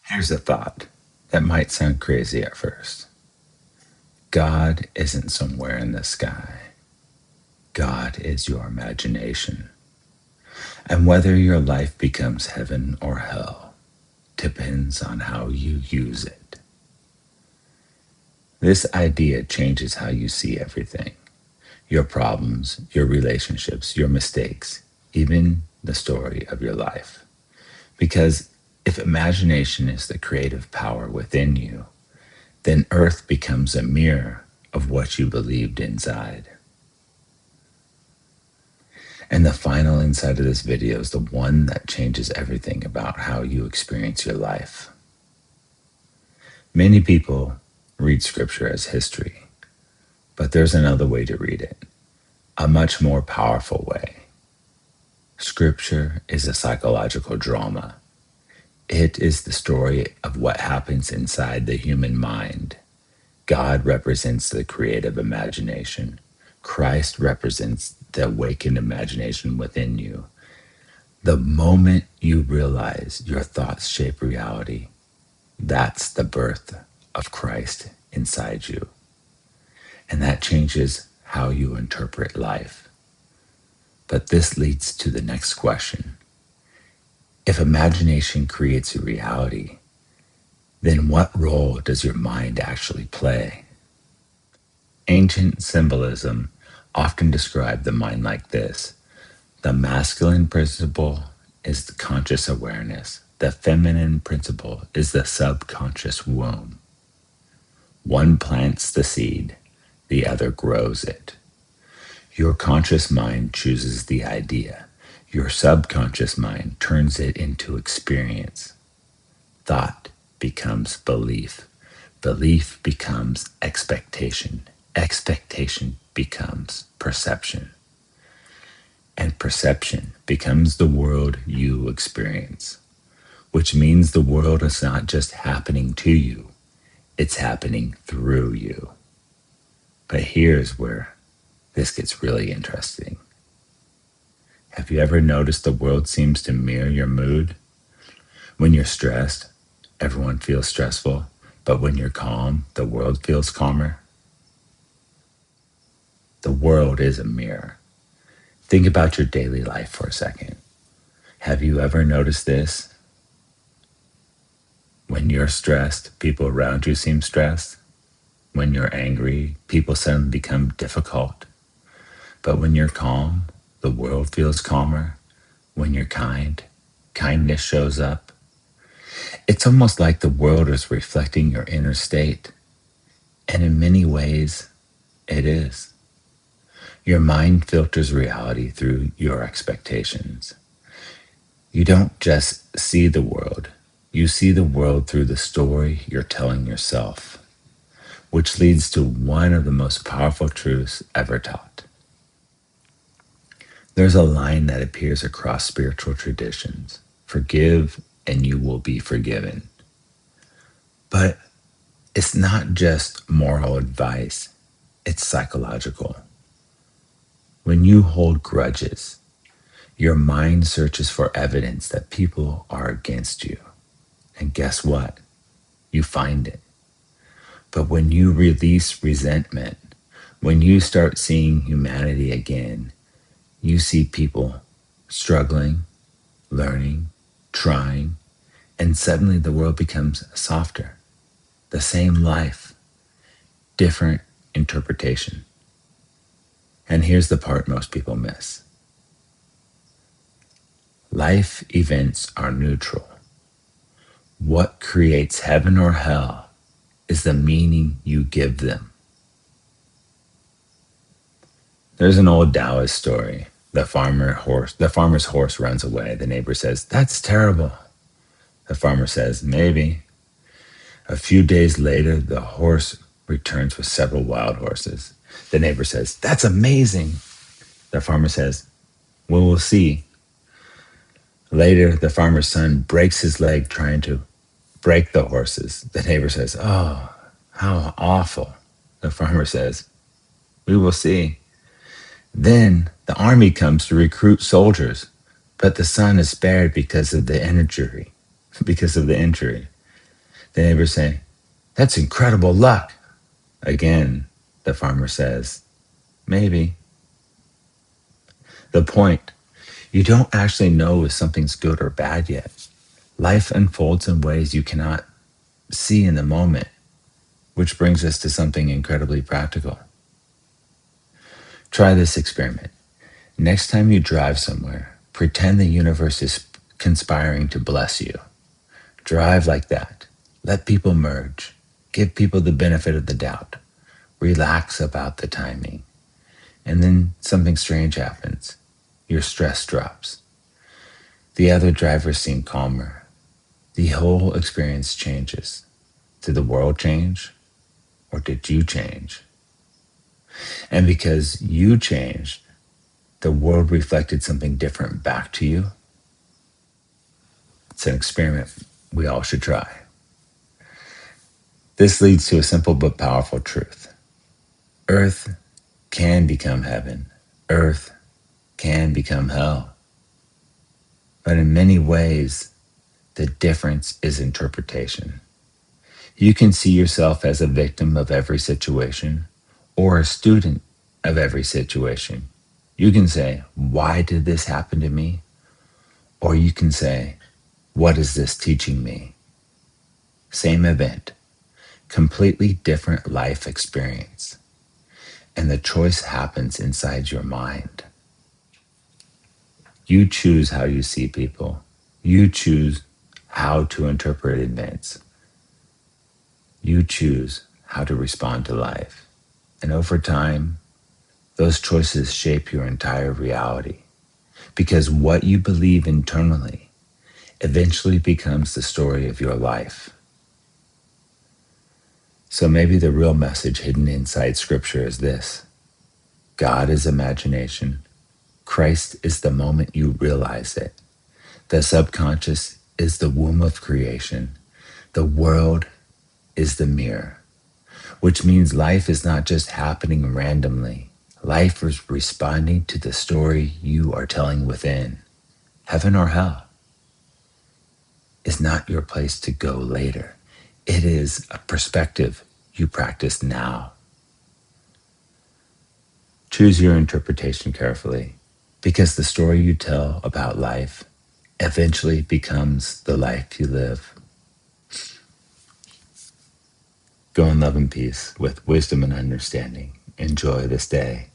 Here's a thought that might sound crazy at first. God isn't somewhere in the sky. God is your imagination. And whether your life becomes heaven or hell depends on how you use it. This idea changes how you see everything: your problems, your relationships, your mistakes, even the story of your life. Because if imagination is the creative power within you, then earth becomes a mirror of what you believed inside. And the final insight of this video is the one that changes everything about how you experience your life. Many people read scripture as history, but there's another way to read it, a much more powerful way. Scripture is a psychological drama. It is the story of what happens inside the human mind. God represents the creative imagination. Christ represents the awakened imagination within you. The moment you realize your thoughts shape reality, that's the birth of Christ inside you. And that changes how you interpret life. But this leads to the next question. If imagination creates a reality, then what role does your mind actually play? Ancient symbolism often described the mind like this. The masculine principle is the conscious awareness. The feminine principle is the subconscious womb. One plants the seed, the other grows it. Your conscious mind chooses the idea. Your subconscious mind turns it into experience. Thought becomes belief. Belief becomes expectation. Expectation becomes perception. And perception becomes the world you experience, which means the world is not just happening to you, it's happening through you. But here's where this gets really interesting. Have you ever noticed the world seems to mirror your mood? When you're stressed, everyone feels stressful, but when you're calm, the world feels calmer. The world is a mirror. Think about your daily life for a second. Have you ever noticed this? When you're stressed, people around you seem stressed. When you're angry, people suddenly become difficult. But when you're calm, the world feels calmer. When you're kind, kindness shows up. It's almost like the world is reflecting your inner state. And in many ways, it is. Your mind filters reality through your expectations. You don't just see the world, you see the world through the story you're telling yourself, which leads to one of the most powerful truths ever taught. There's a line that appears across spiritual traditions: forgive and you will be forgiven. But it's not just moral advice, it's psychological. When you hold grudges, your mind searches for evidence that people are against you. And guess what? You find it. But when you release resentment, when you start seeing humanity again, you see people struggling, learning, trying, and suddenly the world becomes softer. The same life, different interpretation. And here's the part most people miss. Life events are neutral. What creates heaven or hell is the meaning you give them. There's an old Taoist story. The farmer's horse runs away. The neighbor says, "That's terrible." The farmer says, "Maybe." A few days later, the horse returns with several wild horses. The neighbor says, "That's amazing." The farmer says, "Well, we'll see." Later, the farmer's son breaks his leg trying to break the horses. The neighbor says, "Oh, how awful." The farmer says, "We will see." Then the army comes to recruit soldiers, but the son is spared because of the injury. The neighbors say, "That's incredible luck." Again, the farmer says, "Maybe." The point, you don't actually know if something's good or bad yet. Life unfolds in ways you cannot see in the moment, which brings us to something incredibly practical. Try this experiment. Next time you drive somewhere, pretend the universe is conspiring to bless you. Drive like that. Let people merge. Give people the benefit of the doubt. Relax about the timing. And then something strange happens. Your stress drops. The other drivers seem calmer. The whole experience changes. Did the world change? Or did you change? And because you changed, the world reflected something different back to you. It's an experiment we all should try. This leads to a simple but powerful truth. Earth can become heaven. Earth can become hell. But in many ways, the difference is interpretation. You can see yourself as a victim of every situation or a student of every situation. You can say, "Why did this happen to me?" Or you can say, "What is this teaching me?" Same event, completely different life experience. And the choice happens inside your mind. You choose how you see people. You choose how to interpret events. You choose how to respond to life. And over time, those choices shape your entire reality. Because what you believe internally eventually becomes the story of your life. So maybe the real message hidden inside Scripture is this: God is imagination. Christ is the moment you realize it. The subconscious is the womb of creation. The world is the mirror, which means life is not just happening randomly. Life is responding to the story you are telling within. Heaven or hell is not your place to go later. It is a perspective you practice now. Choose your interpretation carefully, because the story you tell about life eventually becomes the life you live. Go in love and peace with wisdom and understanding. Enjoy this day.